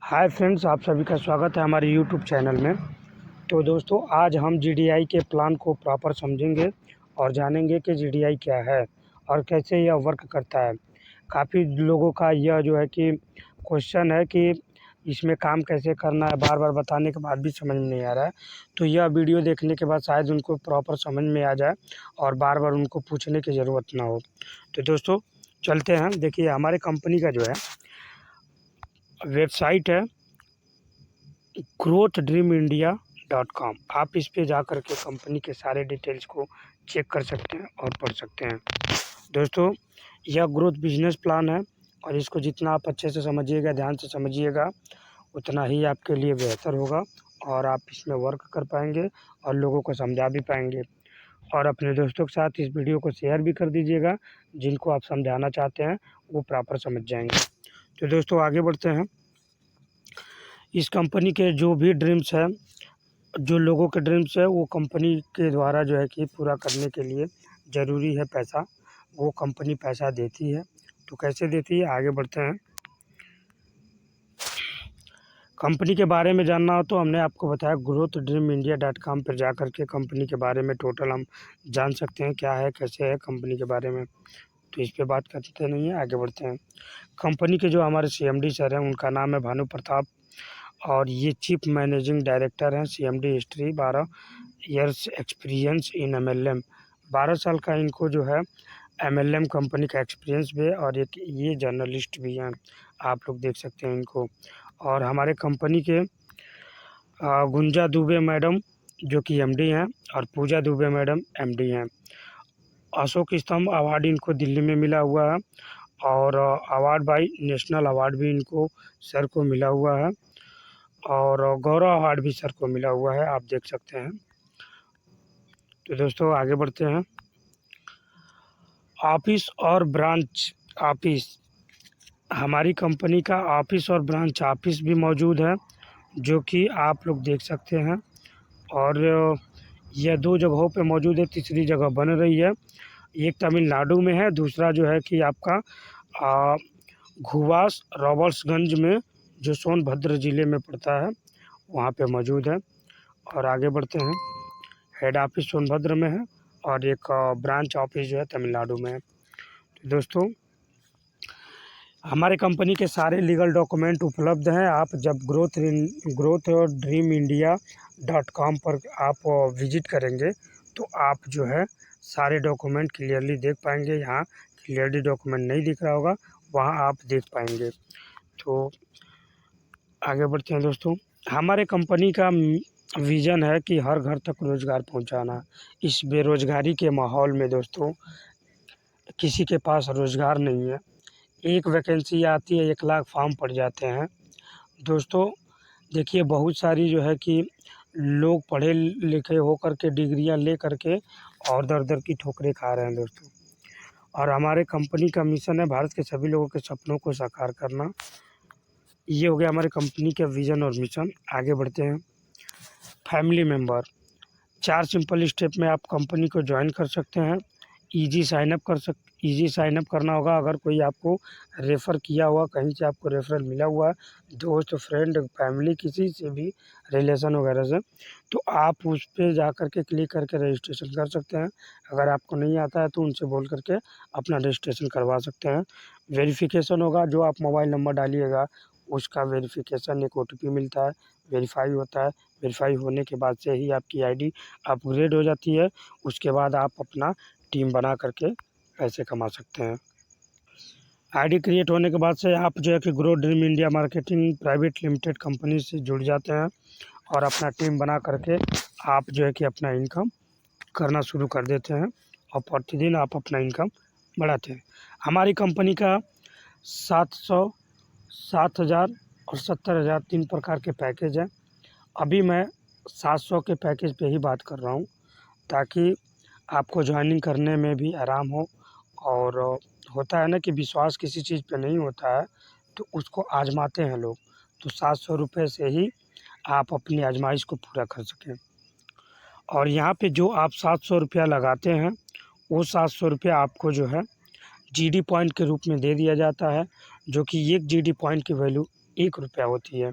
Hi friends, आप सभी का स्वागत है हमारे यूट्यूब चैनल में। तो दोस्तों, आज हम जीडीआई के प्लान को प्रॉपर समझेंगे और जानेंगे कि जीडीआई क्या है और कैसे यह वर्क करता है। काफ़ी लोगों का यह जो है कि क्वेश्चन है कि इसमें काम कैसे करना है, बार बार बताने के बाद भी समझ में नहीं आ रहा है। तो यह वीडियो देखने के बाद शायद उनको प्रॉपर समझ में आ जाए और बार बार उनको पूछने की ज़रूरत ना हो। तो दोस्तों चलते हैं। देखिए, हमारे कंपनी का जो है वेबसाइट है growthdreamindia.com। आप इस पे जा कर के कंपनी के सारे डिटेल्स को चेक कर सकते हैं और पढ़ सकते हैं। दोस्तों, यह ग्रोथ बिजनेस प्लान है और इसको जितना आप अच्छे से समझिएगा, ध्यान से समझिएगा, उतना ही आपके लिए बेहतर होगा और आप इसमें वर्क कर पाएंगे और लोगों को समझा भी पाएंगे। और अपने दोस्तों के साथ इस वीडियो को शेयर भी कर दीजिएगा। जिनको आप समझाना चाहते हैं वो प्रॉपर समझ जाएंगे। तो दोस्तों आगे बढ़ते हैं। इस कंपनी के जो भी ड्रीम्स है, जो लोगों के ड्रीम्स है, वो कंपनी के द्वारा जो है कि पूरा करने के लिए ज़रूरी है पैसा। वो कंपनी पैसा देती है। तो कैसे देती है, आगे बढ़ते हैं। कंपनी के बारे में जानना हो तो हमने आपको बताया growthdreamindia.com पर जा कर के कंपनी के बारे में टोटल हम जान सकते हैं क्या है, कैसे है कंपनी के बारे में। तो इस पे बात करते नहीं है, आगे बढ़ते हैं। कंपनी के जो हमारे CMD सर हैं, उनका नाम है भानु प्रताप और ये चीफ मैनेजिंग डायरेक्टर हैं। CMD history 12 years experience in MLM। 12 साल का इनको जो है MLM कंपनी का एक्सपीरियंस भी है और एक ये जर्नलिस्ट भी हैं। आप लोग देख सकते हैं इनको। और हमारे कंपनी के गुंजा दुबे मैडम जो कि MD हैं और पूजा दुबे मैडम MD हैं। अशोक स्तंभ अवार्ड इनको दिल्ली में मिला हुआ है और अवार्ड बाई नेशनल अवार्ड भी इनको सर को मिला हुआ है और गौरव अवार्ड भी सर को मिला हुआ है, आप देख सकते हैं। तो दोस्तों आगे बढ़ते हैं। ऑफिस और ब्रांच ऑफिस, हमारी कंपनी का ऑफिस और ब्रांच ऑफिस भी मौजूद है जो कि आप लोग देख सकते हैं। और यह 2 जगहों पे मौजूद है, तीसरी जगह बन रही है। एक तमिलनाडु में है, दूसरा जो है कि आपका घुवास रॉबर्ट्सगंज में, जो सोनभद्र ज़िले में पड़ता है, वहाँ पे मौजूद है। और आगे बढ़ते हैं। हेड ऑफिस सोनभद्र में है और एक ब्रांच ऑफिस जो है तमिलनाडु में है। तो दोस्तों, हमारे कंपनी के सारे लीगल डॉक्यूमेंट उपलब्ध हैं। आप जब growthdreamindia.com पर आप विजिट करेंगे तो आप जो है सारे डॉक्यूमेंट क्लियरली देख पाएंगे। यहाँ क्लियरली डॉक्यूमेंट नहीं दिख रहा होगा, वहाँ आप देख पाएंगे। तो आगे बढ़ते हैं दोस्तों। हमारे कंपनी का विज़न है कि हर घर तक रोज़गार पहुंचाना। इस बेरोज़गारी के माहौल में दोस्तों किसी के पास रोज़गार नहीं है। एक वैकेंसी आती है, 1 लाख फॉर्म पड़ जाते हैं। दोस्तों देखिए, बहुत सारी जो है कि लोग पढ़े लिखे होकर के डिग्रियां ले करके और दर-दर की ठोकरें खा रहे हैं दोस्तों। और हमारे कंपनी का मिशन है भारत के सभी लोगों के सपनों को साकार करना। ये हो गया हमारे कंपनी का विज़न और मिशन। आगे बढ़ते हैं। फैमिली मेंबर, 4 सिंपल स्टेप में आप कंपनी को ज्वाइन कर सकते हैं। ईज़ी साइन अप करना होगा। अगर कोई आपको रेफ़र किया हुआ, कहीं से आपको रेफ़रल मिला हुआ है, दोस्त, फ्रेंड, फैमिली, किसी से भी रिलेशन वगैरह से, तो आप उस पे जा कर के क्लिक करके रजिस्ट्रेशन कर सकते हैं। अगर आपको नहीं आता है तो उनसे बोल करके अपना रजिस्ट्रेशन करवा सकते हैं। वेरिफ़िकेशन होगा, जो आप मोबाइल नंबर डालिएगा उसका वेरिफ़िकेशन एक OTP मिलता है, वेरीफ़ाई होता है। वेरीफ़ाई होने के बाद से ही आपकी आईडी अपग्रेड हो जाती है। उसके बाद आप अपना टीम बना करके पैसे कमा सकते हैं। आईडी क्रिएट होने के बाद से आप जो है कि grow dream India marketing private limited company से जुड़ जाते हैं और अपना टीम बना करके आप जो है कि अपना इनकम करना शुरू कर देते हैं और प्रतिदिन आप अपना इनकम बढ़ाते हैं। हमारी कंपनी का 700, 7,000 और 70,000 3 प्रकार के पैकेज हैं। अभी मैं 700 के पैकेज पे ही बात कर रहा हूँ ताकि आपको ज्वाइनिंग करने में भी आराम हो। और होता है ना कि विश्वास किसी चीज़ पे नहीं होता है तो उसको आजमाते हैं लोग। तो 700 रुपये से ही आप अपनी आजमाइश को पूरा कर सकें। और यहाँ पे जो आप 700 रुपया लगाते हैं, वो 700 रुपया आपको जो है GD पॉइंट के रूप में दे दिया जाता है, जो कि 1 GD पॉइंट की वैल्यू ₹1 होती है।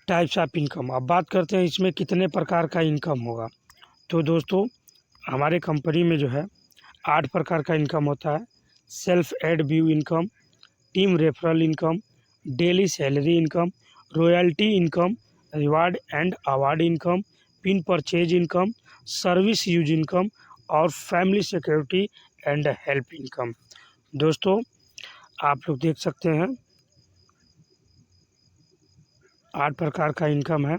टाइप्स ऑफ इनकम, अब बात करते हैं इसमें कितने प्रकार का इनकम होगा। तो दोस्तों हमारे कंपनी में जो है 8 प्रकार का इनकम होता है। Self ad view income, team referral income, daily salary income, royalty income, reward and award income, pin purchase income, service use income और family security and help income. दोस्तों आप लोग देख सकते हैं 8 प्रकार का इनकम है।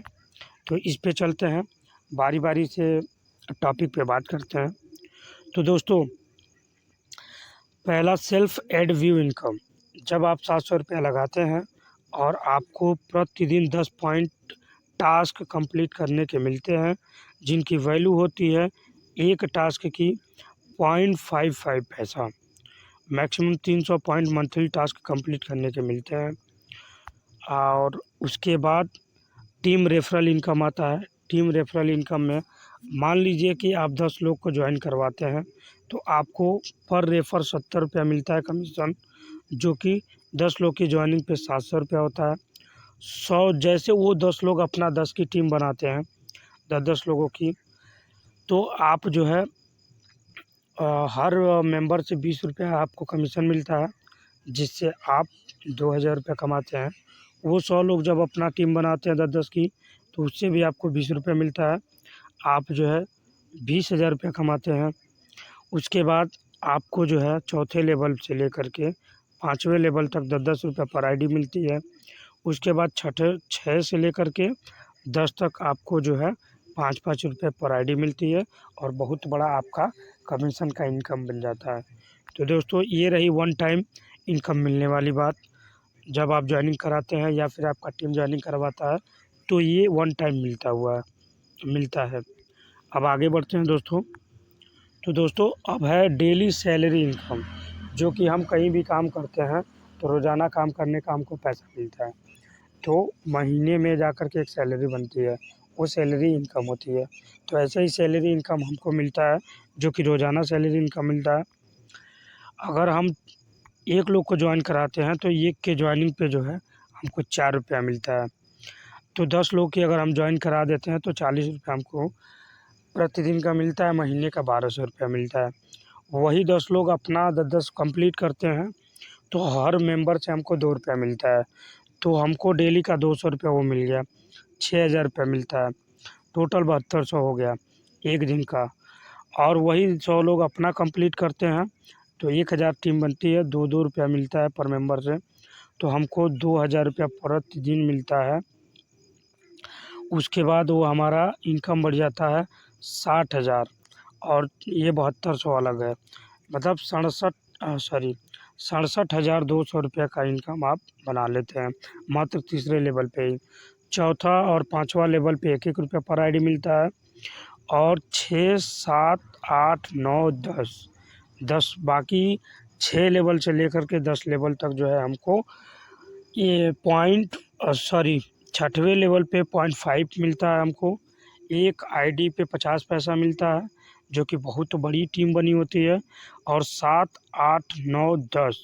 तो इस पे चलते हैं, बारी बारी से टॉपिक पे बात करते हैं। तो दोस्तों पहला सेल्फ एड व्यू इनकम, जब आप 700 रुपया लगाते हैं और आपको प्रतिदिन 10 पॉइंट टास्क कंप्लीट करने के मिलते हैं, जिनकी वैल्यू होती है एक टास्क की 0.55 पैसा। Maximum 300 point monthly task complete करने के मिलते हैं। और उसके बाद टीम रेफरल इनकम आता है। टीम रेफरल इनकम में मान लीजिए कि आप 10 लोग को ज्वाइन करवाते हैं तो आपको पर रेफर 70 रुपया मिलता है कमीशन, जो कि 10 लोग की ज्वाइनिंग पे 700 रुपया होता है। 100 जैसे वो 10 लोग अपना 10 की टीम बनाते हैं, 10-10 लोगों की, तो आप जो है हर मेंबर से 20 रुपया आपको कमीशन मिलता है, जिससे आप 2000 रुपया कमाते हैं। वो 100 लोग जब अपना टीम बनाते हैं 10-10 की, तो उससे भी आपको 20 रुपये मिलता है। आप जो है 20,000 रुपया कमाते हैं। उसके बाद आपको जो है चौथे लेवल से लेकर के 5वें लेवल तक 10-10 रुपया पर आईडी मिलती है। उसके बाद 6 से लेकर के 10 तक आपको जो है 5-5 रुपये पर आईडी मिलती है और बहुत बड़ा आपका कमीशन का इनकम बन जाता है। तो दोस्तों ये रही वन टाइम इनकम मिलने वाली बात। जब आप जॉइनिंग कराते हैं या फिर आपका टीम जॉइनिंग करवाता है तो ये वन टाइम मिलता है। अब आगे बढ़ते हैं दोस्तों। तो दोस्तों अब है डेली सैलरी इनकम, जो कि हम कहीं भी काम करते हैं तो रोज़ाना काम करने का हमको पैसा मिलता है। तो महीने में जाकर के एक सैलरी बनती है, वो सैलरी इनकम होती है। तो ऐसे ही सैलरी इनकम हमको मिलता है, जो कि रोज़ाना सैलरी इनकम मिलता है। अगर हम एक लोग को ज्वाइन कराते हैं तो एक के ज्वाइनिंग पे जो है हमको 4 रुपया मिलता है। तो 10 लोग की अगर हम ज्वाइन करा देते हैं तो 40 रुपया हमको प्रतिदिन का मिलता है, महीने का 1200 रुपया मिलता है। वही 10 लोग अपना 10-10 कंप्लीट करते हैं तो हर मेंबर से हमको 2 रुपया मिलता है। तो हमको डेली का 200 रुपया वो मिल गया, 6000 रुपया मिलता है। टोटल 7200 हो गया एक दिन का। और वही 100 लोग अपना कंप्लीट करते हैं तो 1000 टीम बनती है, 2-2 रुपया मिलता है पर मेंबर से। तो हमको 2000 रुपया प्रतिदिन मिलता है। उसके बाद वो हमारा इनकम बढ़ जाता है 60,000 और ये 7200 अलग है, मतलब 67,200 रुपया का इनकम आप बना लेते हैं मात्र तीसरे लेवल पे ही। चौथा और पांचवा लेवल पे 1-1 रुपया पर आईडी मिलता है। और 6, 7, 8, 9, 10 बाकी 6 लेवल से लेकर के 10 लेवल तक जो है हमको ये छठवें लेवल पे 0.5 मिलता है हमको। एक आईडी पे 50 पैसा मिलता है, जो कि बहुत बड़ी टीम बनी होती है। और 7, 8, 9, 10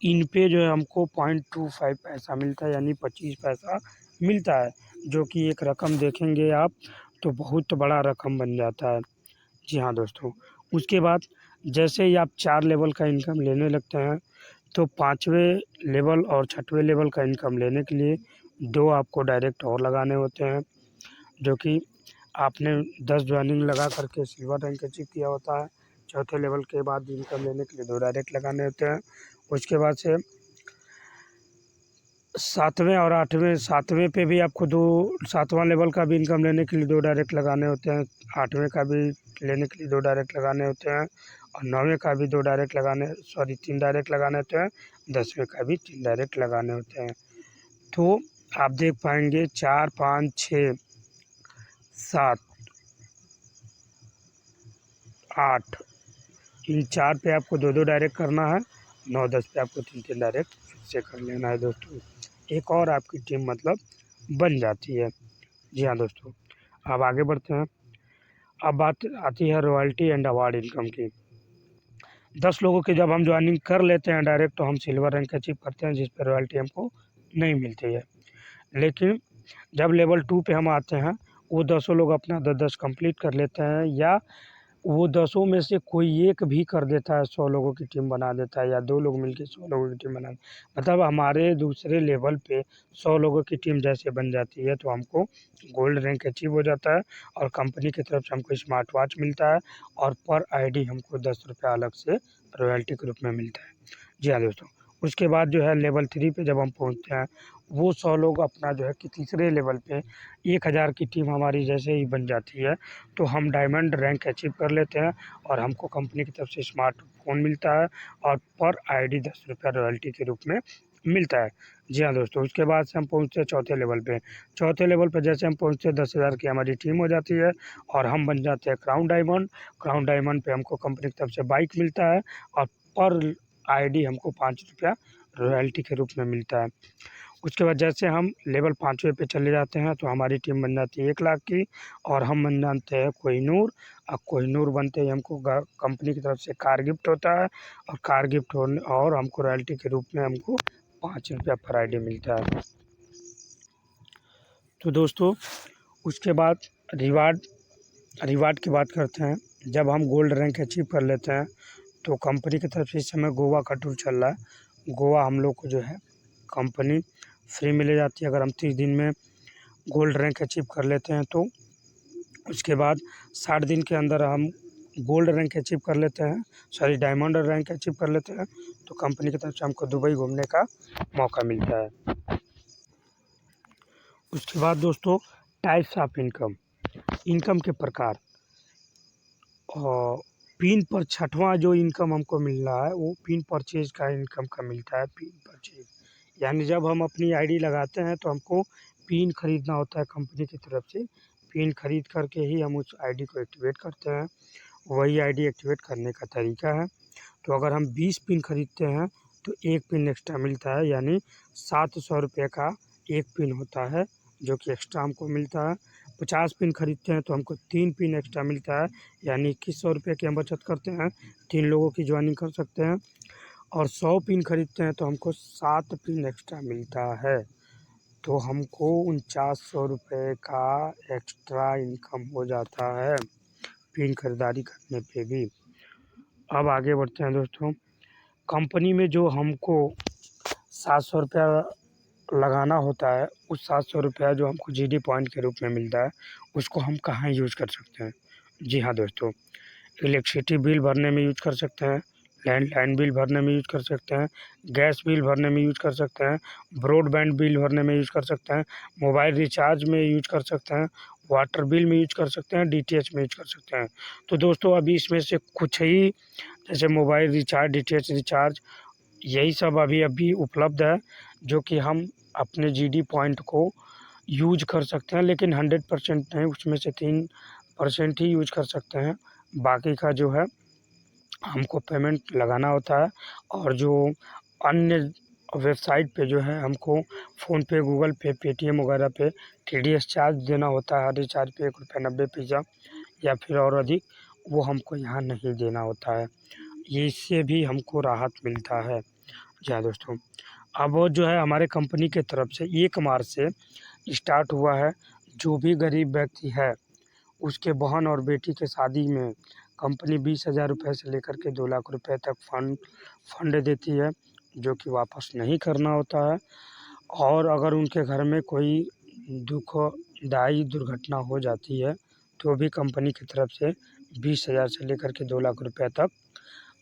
इन पे जो है हमको 0.25 पैसा मिलता है, यानी 25 पैसा मिलता है, जो कि एक रकम देखेंगे आप तो बहुत बड़ा रकम बन जाता है। जी हाँ दोस्तों, उसके बाद जैसे ही आप 4 लेवल का इनकम लेने लगते हैं तो 5वें लेवल और 6वें लेवल का इनकम लेने के लिए 2 आपको डायरेक्ट और लगाने होते हैं, जो कि आपने 10 ज्वाइनिंग लगा करके सिल्वर रैंक अचीव किया होता है। चौथे लेवल के बाद इनकम लेने के लिए 2 डायरेक्ट लगाने होते हैं। उसके बाद से 7वें पे भी आपको 7वां लेवल का भी इनकम लेने के लिए 2 डायरेक्ट लगाने होते हैं। 8वें का भी लेने के लिए 2 डायरेक्ट लगाने होते हैं और 9वें का भी 3 डायरेक्ट लगाने होते हैं। 10वें का भी 3 डायरेक्ट लगाने होते हैं। तो आप देख पाएंगे 4, 5, 6, 7, 8 इन 4 पे आपको 2-2 डायरेक्ट करना है। 9-10 पे आपको 3-3 डायरेक्ट फिर से कर लेना है दोस्तों। एक और आपकी टीम मतलब बन जाती है। जी हाँ दोस्तों, अब आगे बढ़ते हैं। अब बात आती है रॉयल्टी एंड अवार्ड इनकम की। 10 लोगों की जब हम ज्वाइनिंग कर लेते हैं डायरेक्ट, तो हम सिल्वर रैंक अचीव करते हैं, जिस पर रॉयल्टी हमको नहीं मिलती है। लेकिन जब लेवल 2 पे हम आते हैं, वो 10 लोग अपना 10-10 कंप्लीट कर लेते हैं, या वो 10 में से कोई एक भी कर देता है, 100 लोगों की टीम बना देता है, या 2 लोग मिलके 100 लोगों की टीम बना, मतलब हमारे दूसरे लेवल पे 100 लोगों की टीम जैसे बन जाती है, तो हमको गोल्ड रैंक अचीव हो जाता है और कंपनी की तरफ से हमको स्मार्ट वॉच मिलता है, और पर आईडी हमको 10 रुपये अलग से रॉयल्टी के रूप में मिलता है। जी हाँ दोस्तों, उसके बाद जो है लेवल 3 पे जब हम पहुँचते हैं, वो 100 लोग अपना जो है कि तीसरे लेवल पे 1000 की टीम हमारी जैसे ही बन जाती है, तो हम डायमंड रैंक अचीव कर लेते हैं और हमको कंपनी की तरफ से स्मार्टफ़ोन मिलता है और पर आईडी 10 रुपये रॉयल्टी के रूप में मिलता है। जी हाँ दोस्तों, उसके बाद से हम पहुँचते हैं चौथे लेवल पे। चौथे लेवल पे जैसे हम पहुँचते हैं, 10,000 की हमारी टीम हो जाती है और हम बन जाते हैं क्राउन डायमंड। क्राउन डायमंड पे हमको कंपनी की तरफ से बाइक मिलता है और पर आईडी हमको 5 रुपया रॉयल्टी के रूप में मिलता है। उसके बाद जैसे हम लेवल 5वें पे चले जाते हैं, तो हमारी टीम बन जाती है 1 लाख की और हम बन जाते हैं कोहिनूर। और कोहिनूर बनते ही हमको कंपनी की तरफ से कार गिफ्ट होता है, और कार गिफ्ट होने और हमको रॉयल्टी के रूप में हमको 5 रुपया पर आईडी मिलता है। तो दोस्तों, उसके बाद रिवार्ड रिवार्ड की बात करते हैं। जब हम गोल्ड रैंक अचीव कर लेते हैं, तो कंपनी की तरफ से इस समय गोवा का टूर चल रहा है। गोवा हम लोग को जो है कंपनी फ्री में ले जाती है, अगर हम 30 दिन में गोल्ड रैंक अचीव कर लेते हैं तो। उसके बाद 60 दिन के अंदर हम गोल्ड रैंक अचीव कर लेते हैं, सॉरी डायमंड रैंक अचीव कर लेते हैं, तो कंपनी की तरफ से हमको दुबई घूमने का मौका मिलता है। उसके बाद दोस्तों, टाइप्स ऑफ इनकम के प्रकार, और पिन पर छठवां जो इनकम हमको मिल रहा है, वो पिन परचेज का इनकम का मिलता है। पिन परचेज यानी जब हम अपनी आईडी लगाते हैं, तो हमको पिन खरीदना होता है कंपनी की तरफ से। पिन खरीद करके ही हम उस आईडी को एक्टिवेट करते हैं। वही आईडी एक्टिवेट करने का तरीका है। तो अगर हम 20 पिन खरीदते हैं, तो 1 पिन एक्स्ट्रा मिलता है, यानी 700 रुपये का 1 पिन होता है, जो कि एक्स्ट्रा हमको मिलता है। 50 पिन खरीदते हैं, तो हमको 3 पिन एक्स्ट्रा मिलता है, यानी 2100 रुपये की हम बचत करते हैं, 3 लोगों की ज्वाइनिंग कर सकते हैं। और 100 पिन खरीदते हैं, तो हमको 7 पिन एक्स्ट्रा मिलता है, तो हमको 4900 रुपये का एक्स्ट्रा इनकम हो जाता है पिन खरीदारी करने पे भी। अब आगे बढ़ते हैं दोस्तों। कंपनी में जो हमको 700 रुपया लगाना होता है, उस 700 रुपया जो हमको जीडी पॉइंट के रूप में मिलता है, उसको हम कहाँ यूज़ कर सकते हैं? जी हाँ दोस्तों, इलेक्ट्रिसिटी बिल भरने में यूज़ कर सकते हैं, लैंडलाइन बिल भरने में यूज़ कर सकते हैं, गैस बिल भरने में यूज़ कर सकते हैं, ब्रॉडबैंड बिल भरने में यूज़ कर सकते हैं, मोबाइल रिचार्ज में यूज़ कर सकते हैं, वाटर बिल में यूज़ कर सकते हैं, डीटीएच में यूज़ कर सकते हैं। तो दोस्तों, अभी इसमें से कुछ ही, जैसे मोबाइल रिचार्ज, डीटीएच रिचार्ज, यही सब अभी अभी उपलब्ध है, जो कि हम अपने जीडी पॉइंट को यूज़ कर सकते हैं, लेकिन 100% नहीं, उसमें से 3% ही यूज़ कर सकते हैं। बाकी का जो है हमको पेमेंट लगाना होता है, और जो अन्य वेबसाइट पे जो है हमको फ़ोनपे, गूगल पे, पेटीएम वगैरह पे टीडीएस चार्ज देना होता है, हर रिचार्ज पे ₹1.90 या फिर और अधिक, वो हमको यहाँ नहीं देना होता है। ये इससे भी हमको राहत मिलता है। जी हाँ दोस्तों, अब वो जो है हमारे कंपनी के तरफ से 1 मार्च से स्टार्ट हुआ है। जो भी गरीब व्यक्ति है, उसके बहन और बेटी के शादी में कंपनी 20,000 रुपये से लेकर के 2 लाख रुपये तक फंड देती है, जो कि वापस नहीं करना होता है। और अगर उनके घर में कोई दुखदाई दुर्घटना हो जाती है, तो भी कंपनी की तरफ से 20,000 से लेकर के 2 लाख रुपये तक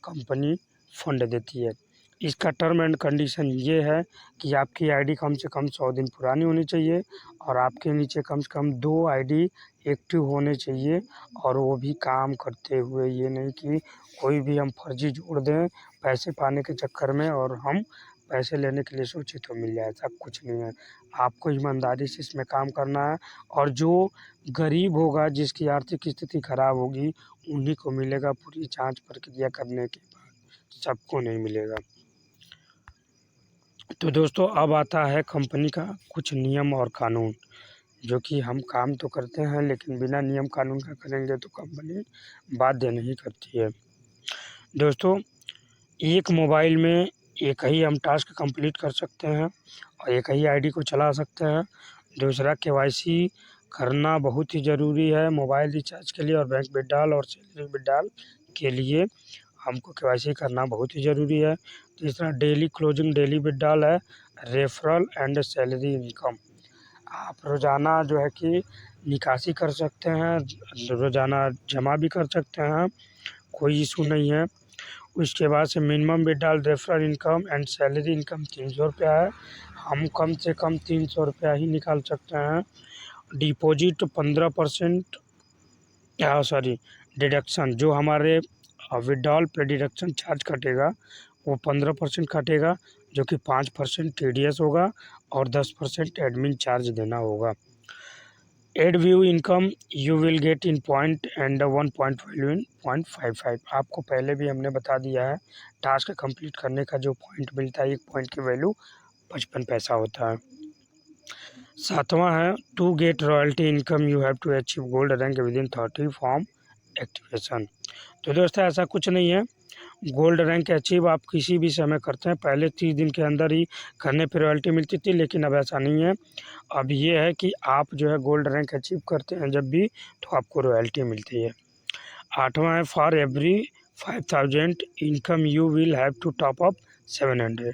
कंपनी फंड देती है। इसका टर्म एंड कंडीशन ये है कि आपकी आईडी कम से कम 100 दिन पुरानी होनी चाहिए, और आपके नीचे कम से कम 2 आईडी एक्टिव होने चाहिए, और वो भी काम करते हुए। ये नहीं कि कोई भी हम फर्जी जोड़ दें पैसे पाने के चक्कर में, और हम पैसे लेने के लिए सोचे तो मिल जाए, ऐसा कुछ नहीं है। आपको ईमानदारी से इसमें काम करना है, और जो गरीब होगा, जिसकी आर्थिक स्थिति खराब होगी, उन्हीं को मिलेगा। पूरी जाँच प्रक्रिया करने के बाद सबको नहीं मिलेगा। तो दोस्तों, अब आता है कंपनी का कुछ नियम और कानून, जो कि हम काम तो करते हैं, लेकिन बिना नियम कानून का करेंगे तो कंपनी बाध्य नहीं करती है। दोस्तों, एक मोबाइल में एक ही हम टास्क कंप्लीट कर सकते हैं और एक ही आईडी को चला सकते हैं। दूसरा, केवाईसी करना बहुत ही ज़रूरी है मोबाइल रिचार्ज के लिए और बैंक विथड्रॉल और सैलरी विथड्रॉल के लिए हमको केवाईसी करना बहुत ही ज़रूरी है। तीसरा, डेली क्लोजिंग डेली विथड्रॉल है, रेफरल एंड सैलरी इनकम। आप रोज़ाना जो है कि निकासी कर सकते हैं, रोज़ाना जमा भी कर सकते हैं, कोई इशू नहीं है। उसके बाद से minimum withdrawal referral income and salary income 300 रुपया है। हम कम से कम 300 रुपया ही निकाल सकते हैं। डिपॉजिट 15% सॉरी डिडक्शन जो हमारे विथड्रॉल पे डिडक्शन चार्ज कटेगा वो 15% कटेगा, जो कि 5% TDS होगा और 10% एडमिन चार्ज देना होगा। Add view income you will get in point and 1 point value in 0.55। आपको पहले भी हमने बता दिया है, टास्क कंप्लीट करने का जो पॉइंट मिलता है, 1 पॉइंट की वैल्यू 55 पैसा होता है। सातवां है, to get royalty income you have to achieve gold rank within 30 form activation. तो दोस्तों ऐसा कुछ नहीं है, गोल्ड रैंक अचीव आप किसी भी समय करते हैं। पहले 30 दिन के अंदर ही करने पर रॉयल्टी मिलती थी, लेकिन अब ऐसा नहीं है। अब ये है कि आप जो है गोल्ड रैंक अचीव करते हैं जब भी, तो आपको रॉयल्टी मिलती है। आठवां है, for every 5000 income you will have to top up 700।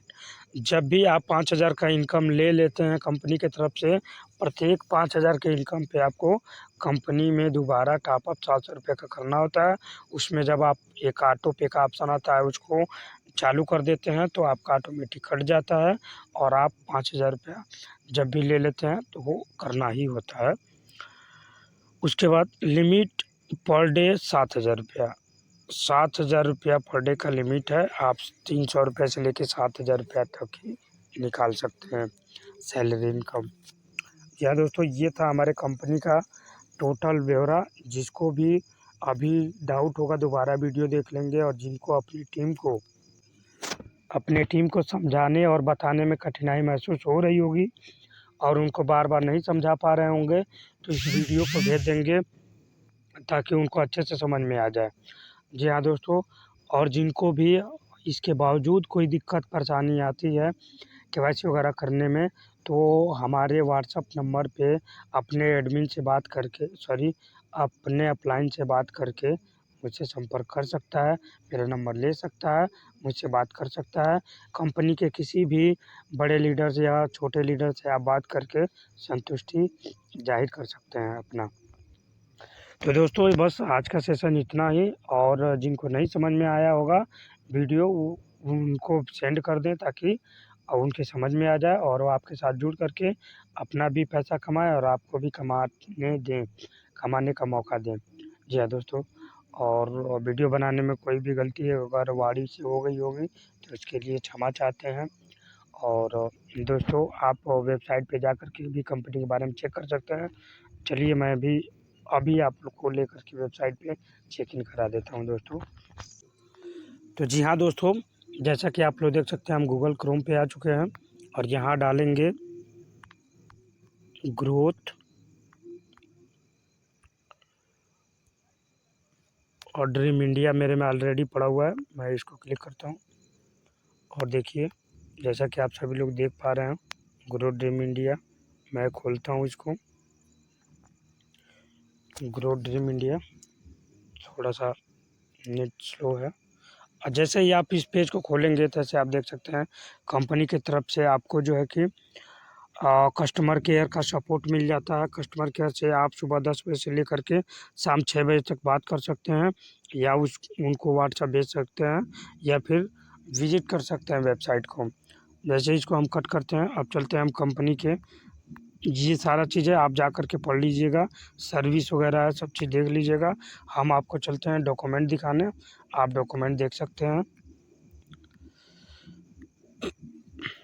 जब भी आप 5000 का इनकम ले लेते हैं कंपनी की तरफ से, प्रत्येक 5000 के इनकम पे आपको कंपनी में दोबारा टॉपअप 700 रुपये का करना होता है। उसमें जब आप एक ऑटो पे का ऑप्शन आता है उसको चालू कर देते हैं तो आपका ऑटोमेटिक कट जाता है और आप 5000 रुपया जब भी ले लेते हैं तो वो करना ही होता है। उसके बाद लिमिट पर डे 7000 रुपया, 7000 रुपया पर डे का लिमिट है। आप 300 रुपये से लेके 7000 रुपया तक ही निकाल सकते हैं सैलरी इनकम। या दोस्तों, ये था हमारे कंपनी का टोटल ब्यौरा। जिसको भी अभी डाउट होगा दोबारा वीडियो देख लेंगे, और जिनको अपने टीम को समझाने और बताने में कठिनाई महसूस हो रही होगी और उनको बार बार नहीं समझा पा रहे होंगे, तो इस वीडियो को भेज देंगे ताकि उनको अच्छे से समझ में आ जाए। जी हाँ दोस्तों, और जिनको भी इसके बावजूद कोई दिक्कत परेशानी आती है केवाईसी वगैरह करने में, तो हमारे व्हाट्सअप नंबर पे अपने एडमिन से बात करके अपने अपलाइन से बात करके मुझसे संपर्क कर सकता है। मेरा नंबर ले सकता है, मुझसे बात कर सकता है। कंपनी के किसी भी बड़े लीडर से या छोटे लीडर से आप बात करके संतुष्टि जाहिर कर सकते हैं अपना। तो दोस्तों बस आज का सेशन इतना ही, और जिनको नहीं समझ में आया होगा वीडियो उनको सेंड कर दें ताकि उनके समझ में आ जाए और वो आपके साथ जुड़ करके अपना भी पैसा कमाएं और आपको भी कमाने का मौका दें। जी हाँ दोस्तों, और वीडियो बनाने में कोई भी गलती है अगर वाणी से हो गई होगी तो इसके लिए क्षमा चाहते हैं। और दोस्तों आप वेबसाइट पे जा कर के भी कंपनी के बारे में चेक कर सकते हैं। चलिए मैं भी अभी आप लोग को लेकर के वेबसाइट पे चेक इन करा देता हूँ दोस्तों। तो जी हाँ दोस्तों, जैसा कि आप लोग देख सकते हैं हम गूगल क्रोम पे आ चुके हैं और यहाँ डालेंगे ग्रोथ और ड्रीम इंडिया मेरे में ऑलरेडी पड़ा हुआ है। मैं इसको क्लिक करता हूँ और देखिए जैसा कि आप सभी लोग देख पा रहे हैं ग्रोथ ड्रीम इंडिया। मैं खोलता हूँ इसको, ग्रोथ ड्रीम इंडिया। थोड़ा सा नेट स्लो है। और जैसे ही आप इस पेज को खोलेंगे तैसे आप देख सकते हैं कंपनी की तरफ से आपको जो है कि कस्टमर केयर का सपोर्ट मिल जाता है। कस्टमर केयर से आप सुबह 10 बजे से लेकर के शाम 6 बजे तक बात कर सकते हैं, या उनको व्हाट्सएप भेज सकते हैं, या फिर विजिट कर सकते हैं वेबसाइट को। जैसे इसको हम कट करते हैं, अब चलते हैं हम कंपनी के। ये सारा चीज़ें आप जा कर के पढ़ लीजिएगा, सर्विस वगैरह है सब चीज़ देख लीजिएगा। हम आपको चलते हैं डॉक्यूमेंट दिखाने, आप डॉक्यूमेंट देख सकते हैं।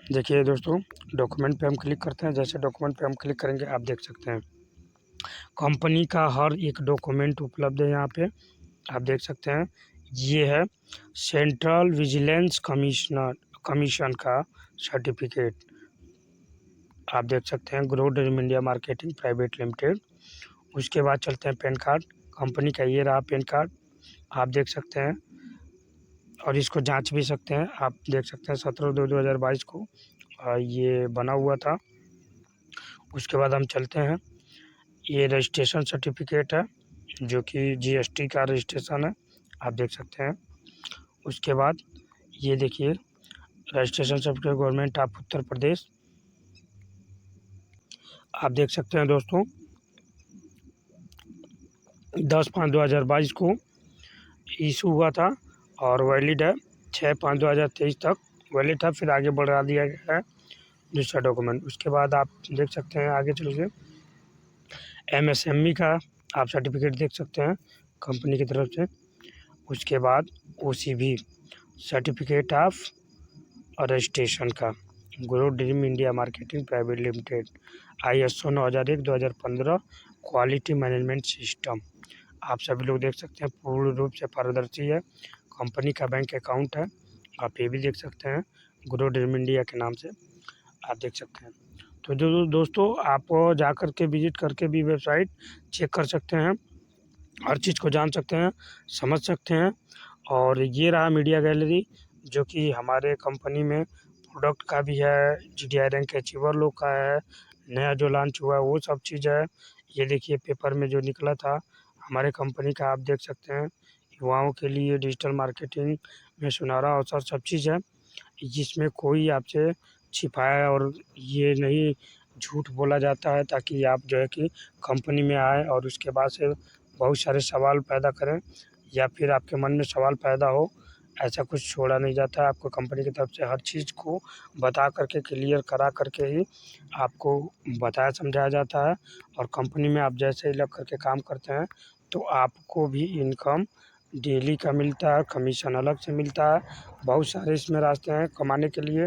देखिए दोस्तों, डॉक्यूमेंट पे हम क्लिक करते हैं। जैसे डॉक्यूमेंट पे हम क्लिक करेंगे आप देख सकते हैं कंपनी का हर एक डॉक्यूमेंट उपलब्ध है यहाँ पे, आप देख सकते हैं। ये है सेंट्रल विजिलेंस कमीशन का सर्टिफिकेट, आप देख सकते हैं, grow dream India marketing private limited. उसके बाद चलते हैं पैन कार्ड, कंपनी का ये रहा पैन कार्ड, आप देख सकते हैं। और इसको जांच भी सकते हैं। आप देख सकते हैं 17/2/2022 को ये बना हुआ था। उसके बाद हम चलते हैं, ये रजिस्ट्रेशन सर्टिफिकेट है जो कि जीएसटी का रजिस्ट्रेशन है, आप देख सकते हैं। उसके बाद ये देखिए registration certificate government of Uttar Pradesh, आप देख सकते हैं दोस्तों 10/5/2022 को इशू हुआ था और वैलिड है 6/5/2023 तक वैलिड था, फिर आगे बढ़ा दिया गया है दूसरा डॉक्यूमेंट। उसके बाद आप देख सकते हैं आगे चल के एमएसएमई का आप सर्टिफिकेट देख सकते हैं कंपनी की तरफ से। उसके बाद ओसीबी सर्टिफिकेट ऑफ रजिस्ट्रेशन का grow dream India marketing private limited ISO 9001/2015 quality management system, आप सभी लोग देख सकते हैं पूर्ण रूप से पारदर्शी है। कंपनी का बैंक अकाउंट है, आप ये भी देख सकते हैं ग्रो ड्रीम इंडिया के नाम से, आप देख सकते हैं। तो जो दोस्तों आप जा कर के विजिट करके भी वेबसाइट चेक कर सकते हैं, हर चीज़ को जान सकते हैं, समझ सकते हैं। और ये रहा मीडिया गैलरी जो कि हमारे कंपनी में प्रोडक्ट का भी है, GDI रैंक अचीवर लोग का है, नया जो लॉन्च हुआ है वो सब चीज़ है। ये देखिए पेपर में जो निकला था हमारे कंपनी का, आप देख सकते हैं युवाओं के लिए डिजिटल मार्केटिंग में सुनहरा अवसर सब चीज़ है, जिसमें कोई आपसे छिपाया और ये नहीं झूठ बोला जाता है ताकि आप जो है कि कंपनी में आए और उसके बाद से बहुत सारे सवाल पैदा करें या फिर आपके मन में सवाल पैदा हो, ऐसा कुछ छोड़ा नहीं जाता है। आपको कंपनी की तरफ से हर चीज़ को बता करके क्लियर करा करके ही आपको बताया समझाया जाता है। और कंपनी में आप जैसे ही लग करके काम करते हैं तो आपको भी इनकम डेली का मिलता है, कमीशन अलग से मिलता है, बहुत सारे इसमें रास्ते हैं कमाने के लिए,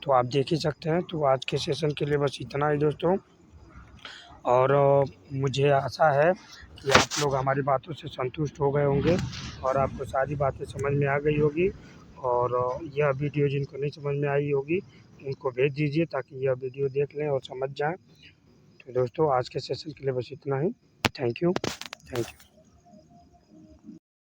तो आप देख ही सकते हैं। तो आज के सेशन के लिए बस इतना ही दोस्तों, और मुझे आशा है कि आप लोग हमारी बातों से संतुष्ट हो गए होंगे और आपको सारी बातें समझ में आ गई होगी। और यह वीडियो जिनको नहीं समझ में आई होगी उनको भेज दीजिए ताकि यह वीडियो देख लें और समझ जाएं। तो दोस्तों आज के सेशन के लिए बस इतना ही। Thank you.